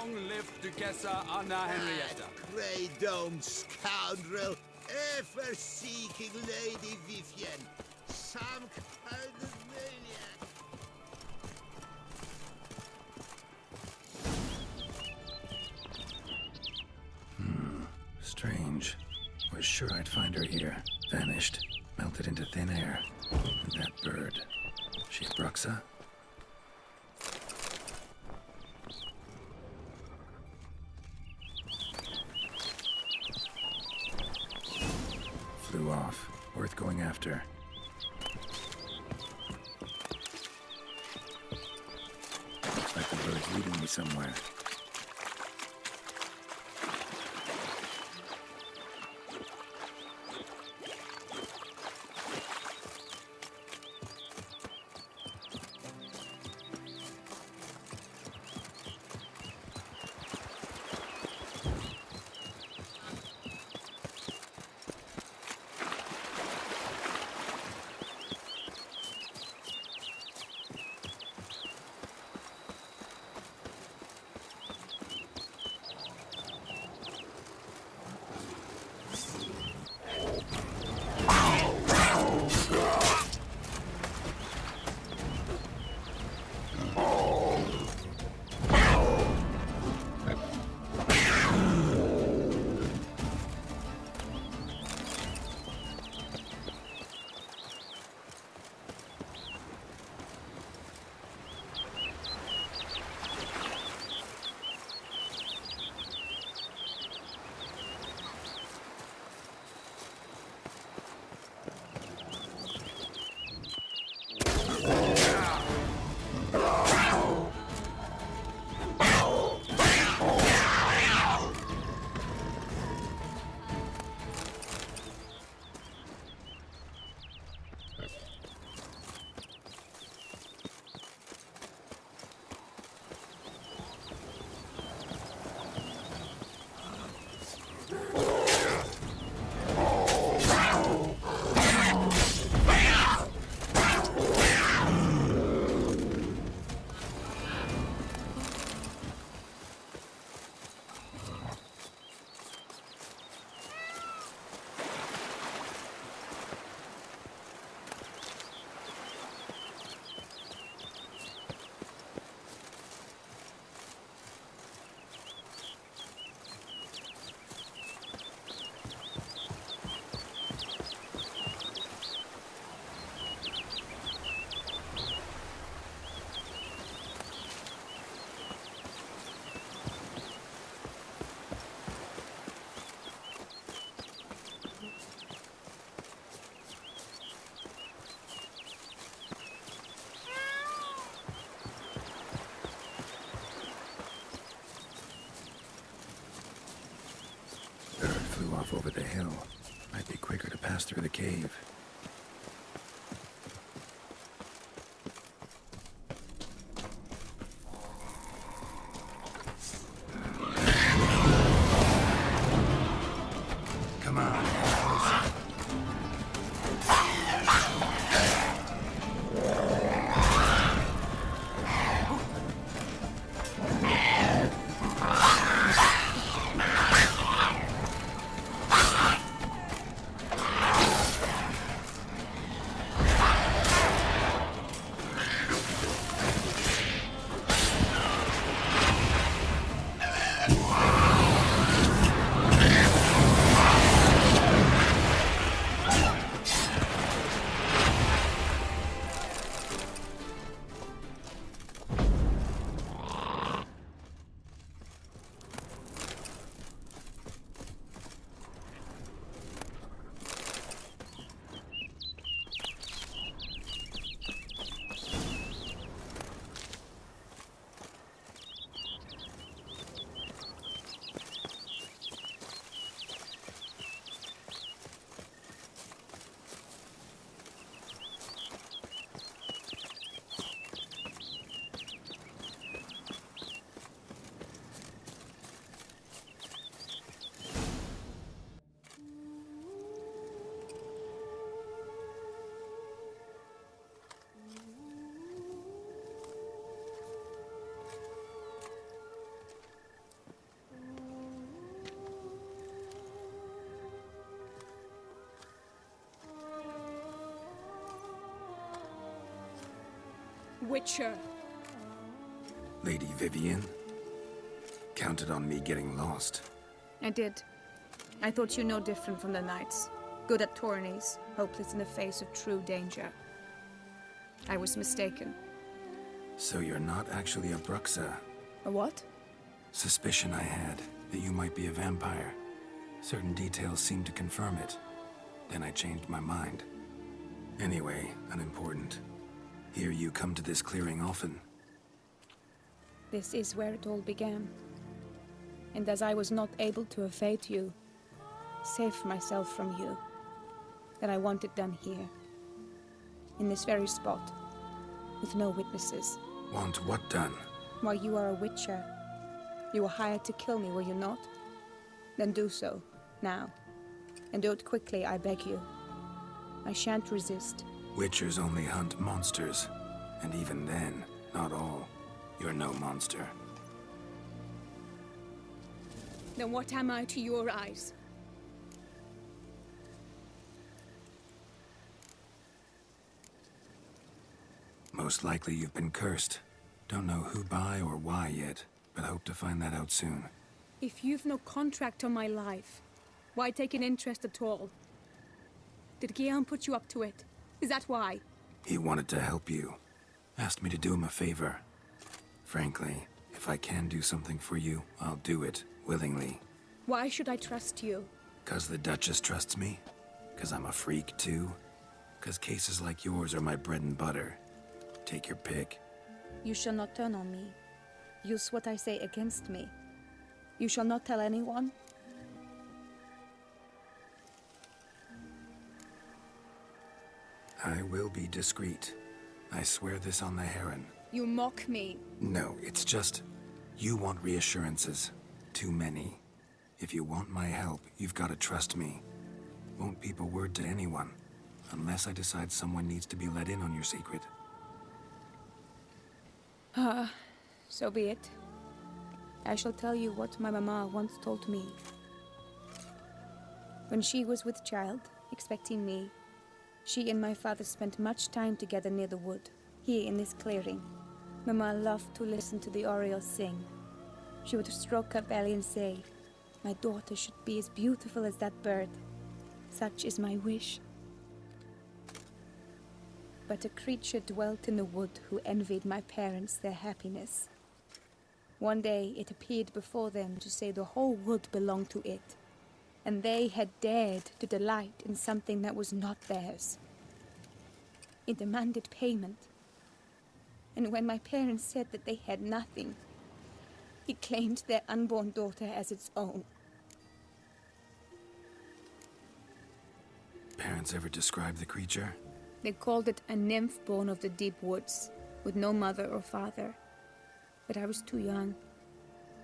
Long live Duchessa Anna Henrietta. Grey-domed scoundrel, ever-seeking Lady Vivienne. Some kind of maniac. Strange. Was sure I'd find her here. Vanished. Melted into thin air. And that bird. She Bruxa? Flew off. Worth going after. Looks like the bird's leading me somewhere. Over the hill. Might be quicker to pass through the cave. Come on. Witcher. Lady Vivienne? Counted on me getting lost. I did. I thought you no different from the knights. Good at tourneys, hopeless in the face of true danger. I was mistaken. So you're not actually a Bruxa? A what? Suspicion I had, that you might be a vampire. Certain details seemed to confirm it. Then I changed my mind. Anyway, unimportant. Hear you come to this clearing often. This is where it all began. And as I was not able to evade you, save myself from you, that I want it done here. In this very spot. With no witnesses. Want what done? Why, you are a witcher. You were hired to kill me, were you not? Then do so, now. And do it quickly, I beg you. I shan't resist. Witchers only hunt monsters. And even then, not all. You're no monster. Then what am I to your eyes? Most likely you've been cursed. Don't know who by or why yet, but hope to find that out soon. If you've no contract on my life, why take an interest at all? Did Guillaume put you up to it? Is that why? He wanted to help you. Asked me to do him a favor. Frankly, if I can do something for you, I'll do it, willingly. Why should I trust you? 'Cause the Duchess trusts me? 'Cause I'm a freak, too? 'Cause cases like yours are my bread and butter. Take your pick. You shall not turn on me. Use what I say against me. You shall not tell anyone? I will be discreet. I swear this on the Heron. You mock me. No, it's just... You want reassurances. Too many. If you want my help, you've got to trust me. Won't peep a word to anyone. Unless I decide someone needs to be let in on your secret. So be it. I shall tell you what my mama once told me. When she was with child, expecting me, she and my father spent much time together near the wood, here in this clearing. Mama loved to listen to the orioles sing. She would stroke her belly and say, "My daughter should be as beautiful as that bird. Such is my wish." But a creature dwelt in the wood who envied my parents their happiness. One day it appeared before them to say the whole wood belonged to it, and they had dared to delight in something that was not theirs. It demanded payment, and when my parents said that they had nothing, it claimed their unborn daughter as its own. Parents ever describe the creature? They called it a nymph born of the deep woods, with no mother or father. But I was too young,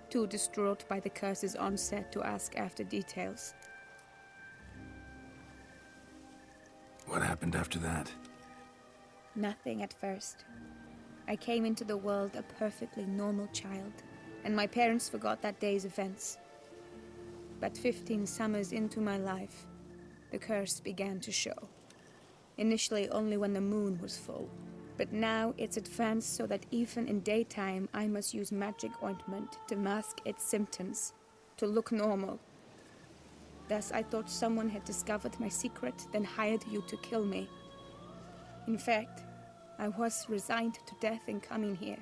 too distraught by the curse's onset to ask after details. What happened after that? Nothing at first. I came into the world a perfectly normal child, and my parents forgot that day's events. But 15 summers into my life, the curse began to show. Initially only when the moon was full, but now it's advanced so that even in daytime I must use magic ointment to mask its symptoms, to look normal. Thus I thought someone had discovered my secret, then hired you to kill me. In fact, I was resigned to death in coming here.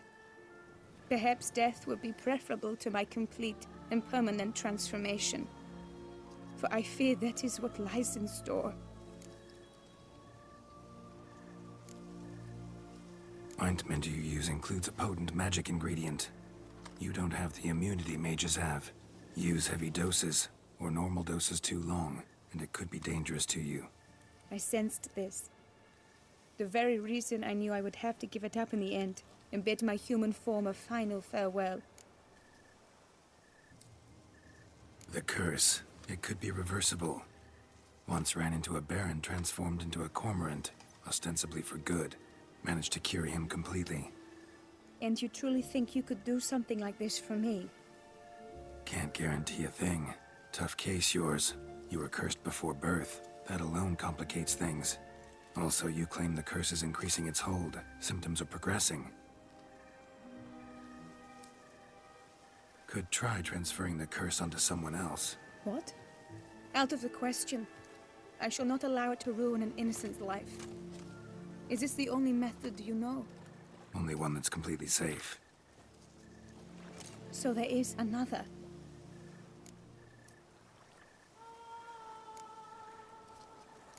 Perhaps death would be preferable to my complete and permanent transformation, for I fear that is what lies in store. Ointment you use includes a potent magic ingredient. You don't have the immunity mages have. Use heavy doses, or normal doses too long, and it could be dangerous to you. I sensed this. The very reason I knew I would have to give it up in the end, and bid my human form a final farewell. The curse, it could be reversible. Once ran into a baron transformed into a cormorant, ostensibly for good. Managed to cure him completely. And you truly think you could do something like this for me? Can't guarantee a thing. Tough case, yours. You were cursed before birth. That alone complicates things. Also, you claim the curse is increasing its hold. Symptoms are progressing. Could try transferring the curse onto someone else. What? Out of the question. I shall not allow it to ruin an innocent's life. Is this the only method you know? Only one that's completely safe. So there is another.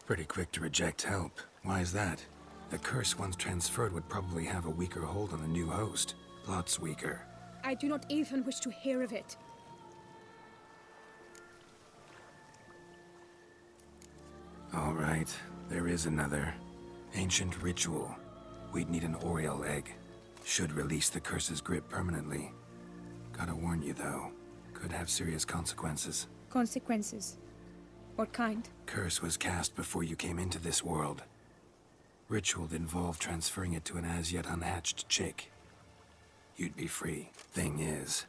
Pretty quick to reject help. Why is that? The curse once transferred would probably have a weaker hold on the new host. Lots weaker. I do not even wish to hear of it. All right, there is another. Ancient ritual. We'd need an Oriole egg. Should release the curse's grip permanently. Gotta warn you though, could have serious consequences. Consequences? What kind? Curse was cast before you came into this world. Ritual involved transferring it to an as-yet unhatched chick. You'd be free. Thing is,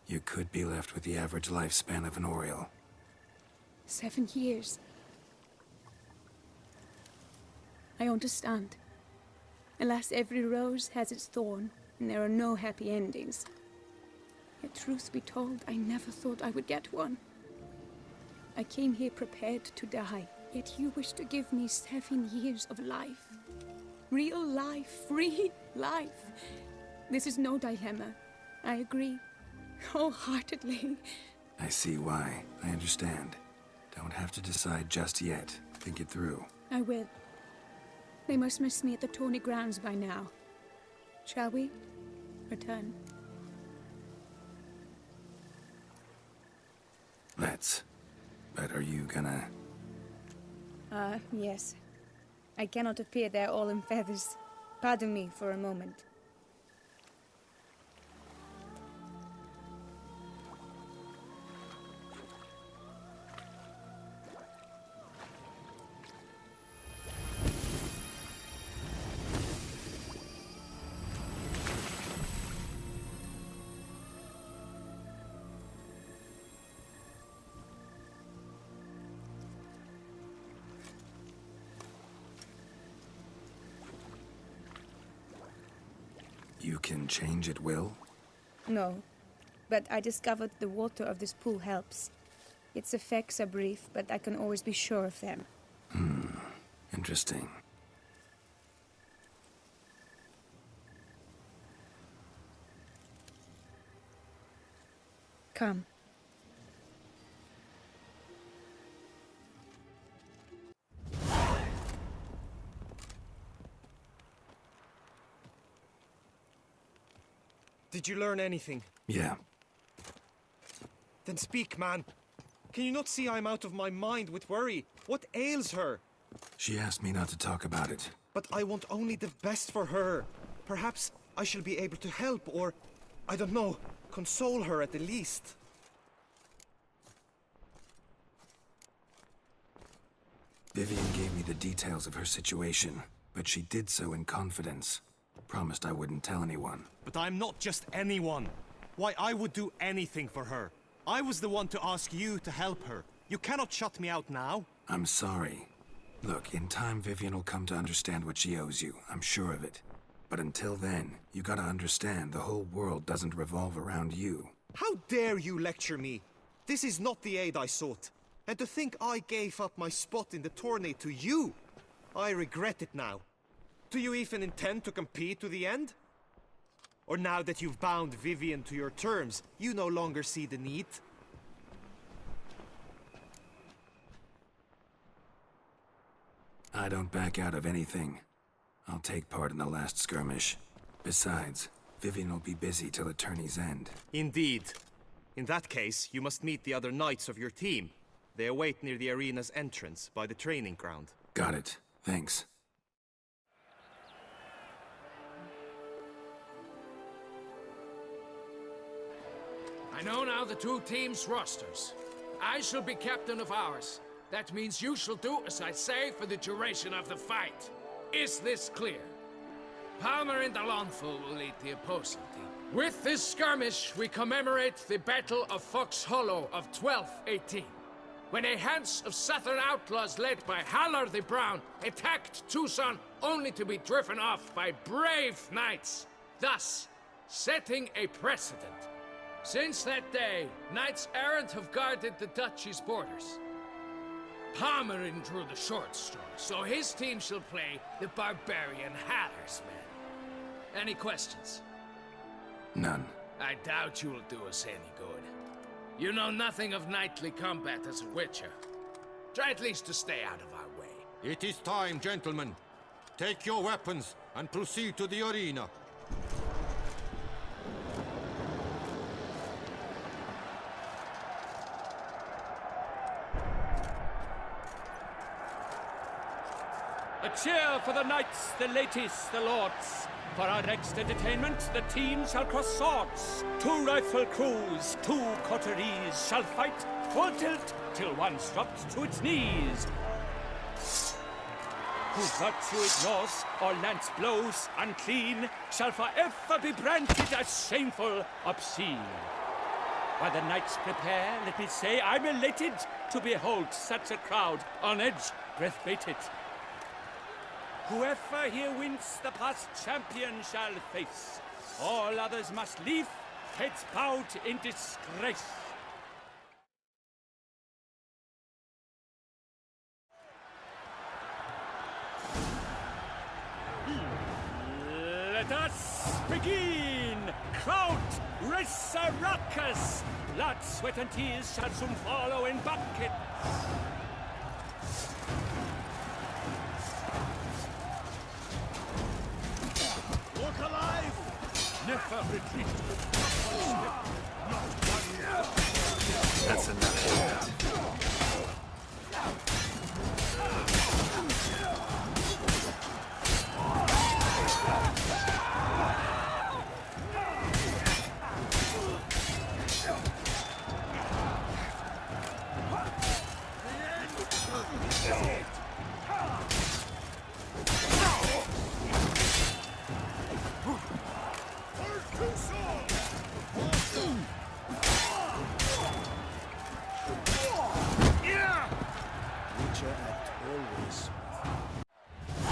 you could be left with the average lifespan of an Oriole. 7 years. I understand. Alas, every rose has its thorn, and there are no happy endings. Yet truth be told, I never thought I would get one. I came here prepared to die, yet you wish to give me 7 years of life. Real life, free life. This is no dilemma. I agree. Wholeheartedly. I see why. I understand. Don't have to decide just yet. Think it through. I will. They must miss me at the Tawny grounds by now. Shall we? Return. Let's. But are you gonna... Yes. I cannot appear there all in feathers. Pardon me for a moment. You can change at will? No, but I discovered the water of this pool helps. Its effects are brief, but I can always be sure of them. Interesting. Come. Did you learn anything? Yeah. Then speak, man. Can you not see I'm out of my mind with worry? What ails her? She asked me not to talk about it. But I want only the best for her. Perhaps I shall be able to help or, I don't know, console her at the least. Vivian gave me the details of her situation, but she did so in confidence. Promised I wouldn't tell anyone. But I'm not just anyone. Why, I would do anything for her. I was the one to ask you to help her. You cannot shut me out now. I'm sorry. Look, in time Vivian will come to understand what she owes you. I'm sure of it. But until then, you gotta understand the whole world doesn't revolve around you. How dare you lecture me? This is not the aid I sought. And to think I gave up my spot in the tourney to you. I regret it now. Do you even intend to compete to the end? Or now that you've bound Vivian to your terms, you no longer see the need? I don't back out of anything. I'll take part in the last skirmish. Besides, Vivian will be busy till the tourney's end. Indeed. In that case, you must meet the other knights of your team. They await near the arena's entrance, by the training ground. Got it. Thanks. I know now the two teams' rosters. I shall be captain of ours. That means you shall do as I say for the duration of the fight. Is this clear? Palmer and Alonful will lead the opposing team. With this skirmish, we commemorate the Battle of Fox Hollow of 1218. when a Hans of Southern outlaws led by Haller the Brown attacked Tucson only to be driven off by brave knights, thus setting a precedent. Since that day, knights errant have guarded the duchy's borders. Palmerin drew the short straw, so his team shall play the barbarian Haller's men. Any questions? None. I doubt you'll do us any good. You know nothing of knightly combat as a witcher. Try at least to stay out of our way. It is time, gentlemen. Take your weapons and proceed to the arena. A cheer for the knights, the ladies, the lords. For our next entertainment, the teams shall cross swords. 2 rifle crews, 2 coteries shall fight full tilt till one's dropped to its knees. Who virtue ignores or lance blows unclean shall forever be branded as shameful, obscene. While the knights prepare, let me say I'm elated to behold such a crowd on edge, breath-baited. Whoever here wins the past champion shall face. All others must leave, heads bowed in disgrace. Let us begin! Crowd, race a ruckus! Blood, sweat and tears shall soon follow in buckets. Never retreat. Not one. That's enough.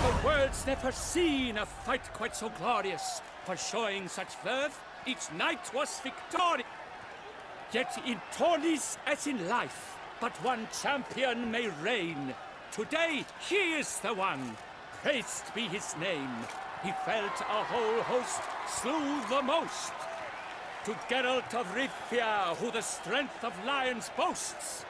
The world's never seen a fight quite so glorious. For showing such verve, each knight was victorious. Yet in tourneys as in life, but one champion may reign. Today, he is the one. Praised be his name. He felt a whole host, slew the most. To Geralt of Rivia, who the strength of lions boasts.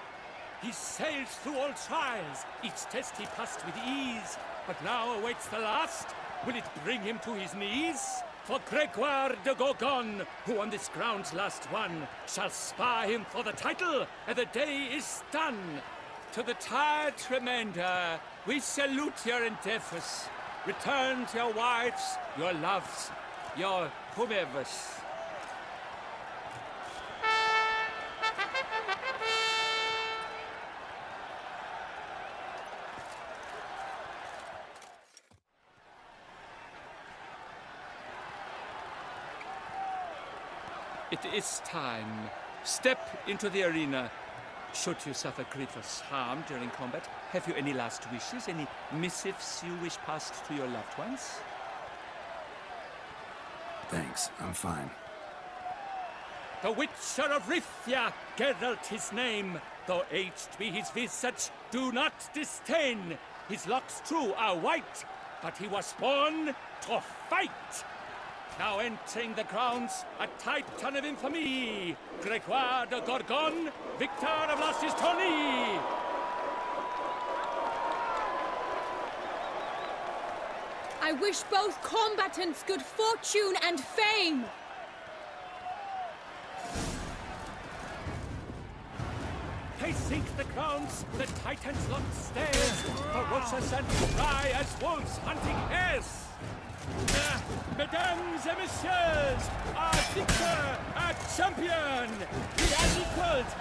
He sailed through all trials, each test he passed with ease. But now awaits the last. Will it bring him to his knees? For Gregoire de Gorgon, who on this ground's last won, shall spar him for the title, and the day is done. To the tired remainder, we salute your endeavors. Return to your wives, your loves, your whomevers. It is time. Step into the arena. Should you suffer grievous harm during combat, have you any last wishes, any missives you wish passed to your loved ones? Thanks, I'm fine. The Witcher of Rivia, Geralt his name. Though aged be his visage, do not disdain. His locks true are white, but he was born to fight. Now entering the grounds, a titan of infamy, Gregoire de Gorgon, victor of last his tourney. I wish both combatants good fortune and fame! They sink the grounds, the titans locked stairs, ferocious and dry as wolves hunting hares. Mesdames et messieurs, our victor, our champion, the unequaled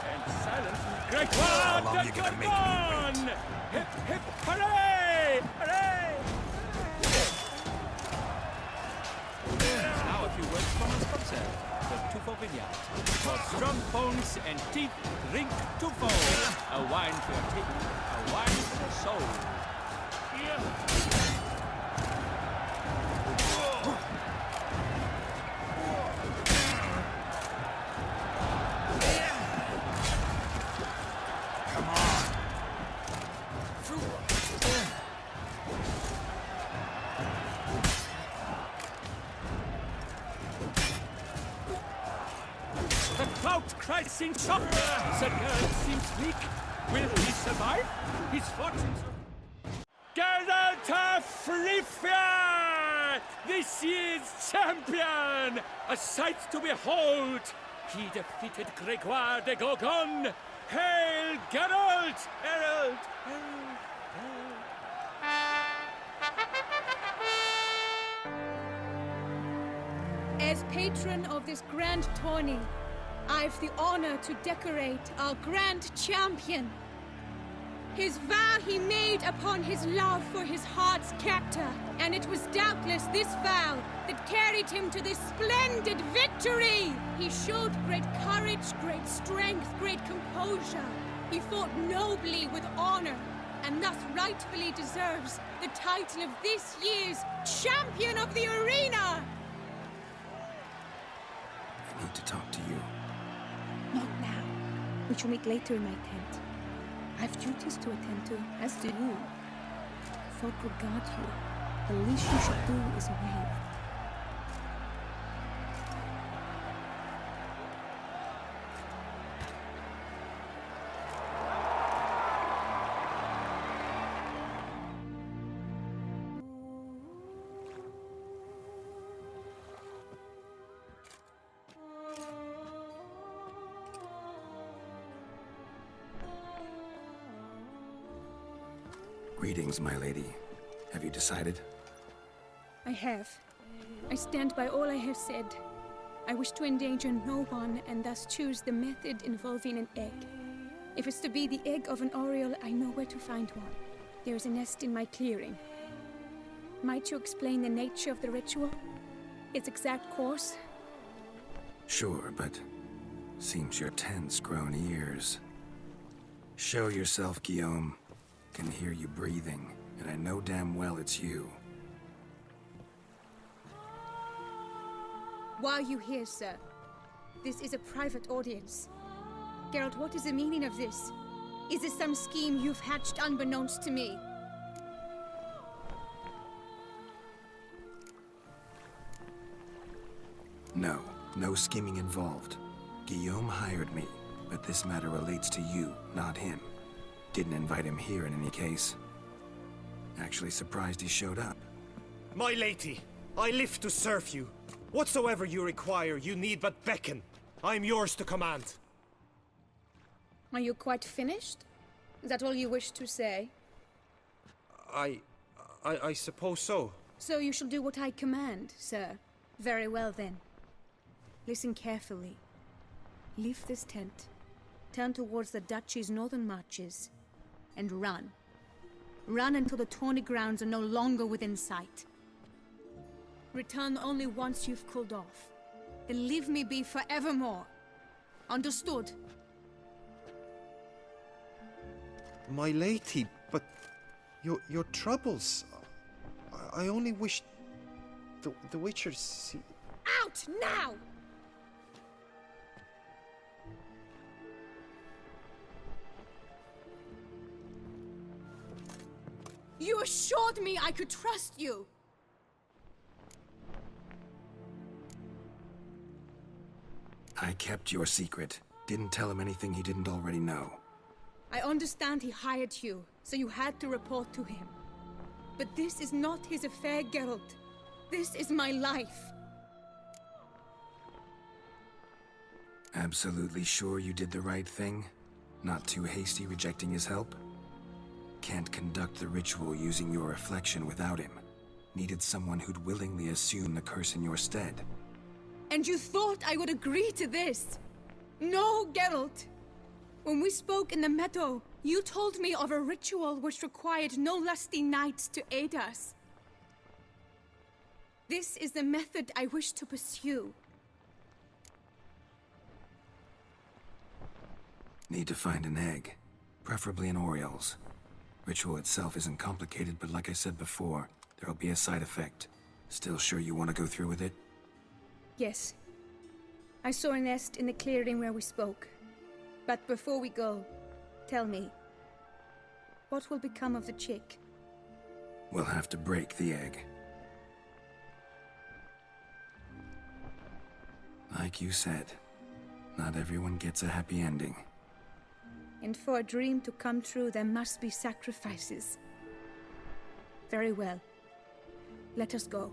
and silent Gregoire de Gorgon! Hip, hip, hooray! Hooray! Now a few words from our sponsor, the for vineyard. For strong bones and teeth, drink to foam. A wine for your table, a wine for the soul. Cries in shock. The girl seems weak. Will he survive? His fortunes... Geralt of Rivia! This year's champion! A sight to behold! He defeated Gregoire de Gorgon! Hail, Geralt! Herald! Herald! Herald! As patron of this grand tourney, I've the honor to decorate our grand champion. His vow he made upon his love for his heart's captor, and it was doubtless this vow that carried him to this splendid victory. He showed great courage, great strength, great composure. He fought nobly with honor, and thus rightfully deserves the title of this year's Champion of the Arena. I need to talk to you. Not now. We shall meet later in my tent. I've duties to attend to, as do you. Folk regard you. The least you should do is wave. Greetings, my lady. Have you decided? I have. I stand by all I have said. I wish to endanger no one and thus choose the method involving an egg. If it's to be the egg of an oriole, I know where to find one. There is a nest in my clearing. Might you explain the nature of the ritual? Its exact course? Sure, but seems your tense grown ears. Show yourself, Guillaume. Can hear you breathing, and I know damn well it's you. Why are you here, sir? This is a private audience. Geralt, what is the meaning of this? Is this some scheme you've hatched unbeknownst to me? No, no scheming involved. Guillaume hired me, but this matter relates to you, not him. Didn't invite him here in any case. Actually surprised he showed up. My lady, I live to serve you. Whatsoever you require, you need but beckon. I am yours to command. Are you quite finished? Is that all you wish to say? I suppose so. So you shall do what I command, sir. Very well then. Listen carefully. Leave this tent. Turn towards the duchy's northern marches. And run. Run until the tourney grounds are no longer within sight. Return only once you've cooled off. Then leave me be forevermore. Understood? My lady, but your troubles. I only wish the Witcher see... Out now! You assured me I could trust you! I kept your secret. Didn't tell him anything he didn't already know. I understand he hired you, so you had to report to him. But this is not his affair, Geralt. This is my life. Absolutely sure you did the right thing? Not too hasty rejecting his help? Can't conduct the ritual using your reflection without him. Needed someone who'd willingly assume the curse in your stead. And you thought I would agree to this? No, Geralt! When we spoke in the meadow, you told me of a ritual which required no lusty knights to aid us. This is the method I wish to pursue. Need to find an egg, preferably an Oriole's. Ritual itself isn't complicated, but like I said before, there'll be a side effect. Still sure you want to go through with it? Yes. I saw a nest in the clearing where we spoke. But before we go, tell me, what will become of the chick? We'll have to break the egg. Like you said, not everyone gets a happy ending. And for a dream to come true, there must be sacrifices. Very well. Let us go.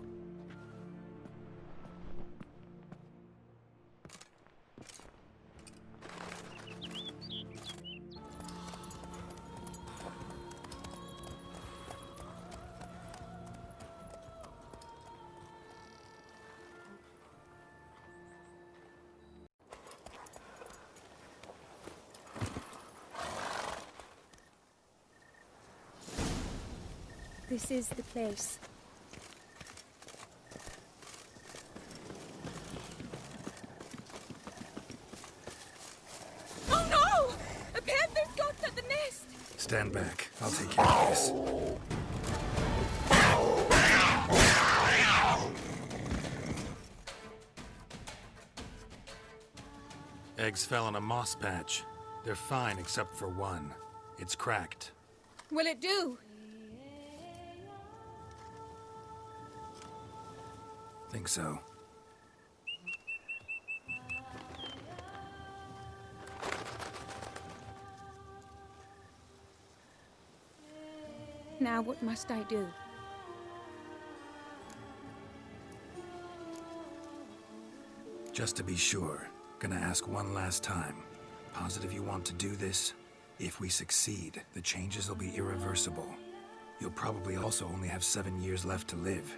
This is the place. Oh no! A panther's got at the nest! Stand back. I'll take care of this. Eggs fell on a moss patch. They're fine except for one. It's cracked. Will it do? Think so. Now what must I do? Just to be sure, gonna ask one last time. Positive you want to do this? If we succeed, the changes will be irreversible. You'll probably also only have 7 years left to live,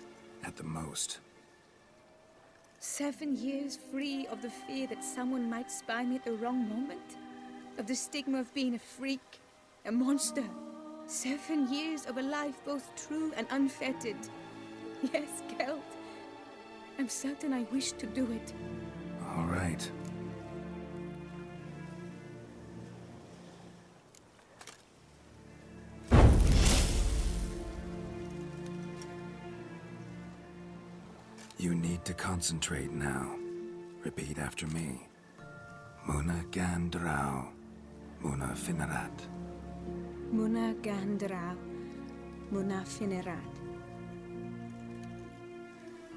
at the most. 7 years free of the fear that someone might spy me at the wrong moment? Of the stigma of being a freak, a monster? 7 years of a life both true and unfettered. Yes, Geld. I'm certain I wish to do it. All right. You need to concentrate now. Repeat after me. Muna Gandrau, Muna Finerat. Muna Gandrau, Muna Finerat.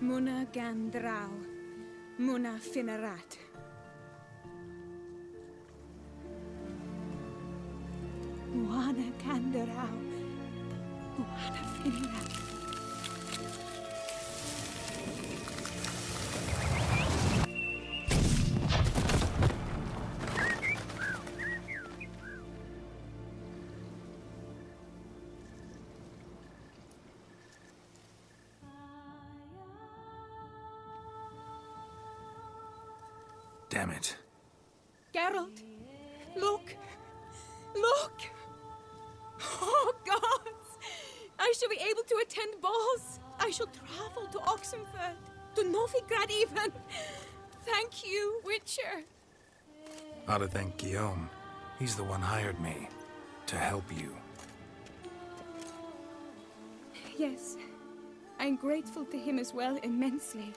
Muna Gandrau, Muna Finerat. Muna Gandrau, Muna Finerat. Damn it. Geralt, look! Look! Oh, gods! I shall be able to attend balls. I shall travel to Oxenfurt, to Novigrad even. Thank you, Witcher. Ought to thank Guillaume. He's the one hired me. To help you. Yes, I'm grateful to him as well, immensely.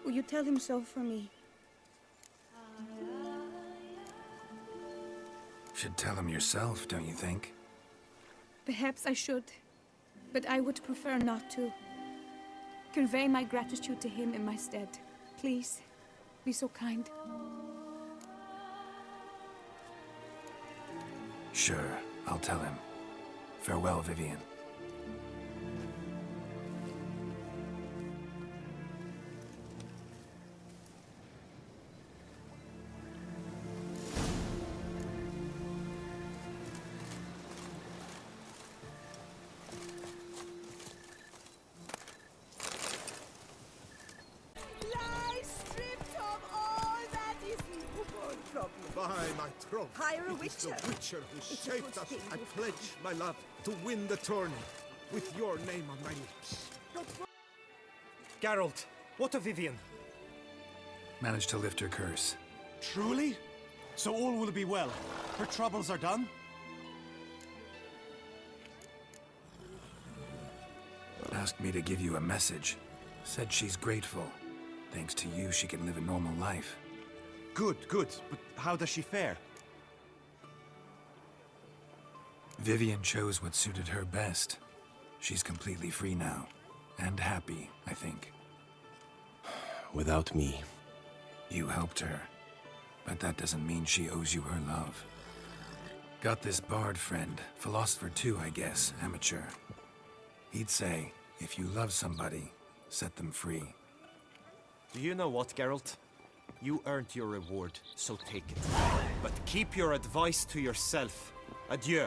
Will you tell him so for me? Should tell him yourself, don't you think? Perhaps I should, but I would prefer not to. Convey my gratitude to him in my stead. Please, be so kind. Sure, I'll tell him. Farewell, Vivian. By my troth, Hire a it is the witcher. Witcher who It's a saved good us. thing I you pledge my love to win the tourney with your name on my lips. Geralt, what of Vivian? Managed to lift her curse. Truly? So all will be well. Her troubles are done? Asked me to give you a message. Said she's grateful. Thanks to you, she can live a normal life. Good, good. But how does she fare? Vivian chose what suited her best. She's completely free now. And happy, I think. Without me. You helped her. But that doesn't mean she owes you her love. Got this bard friend, philosopher too, I guess, amateur. He'd say, if you love somebody, set them free. Do you know what, Geralt? You earned your reward, so take it. But keep your advice to yourself. Adieu.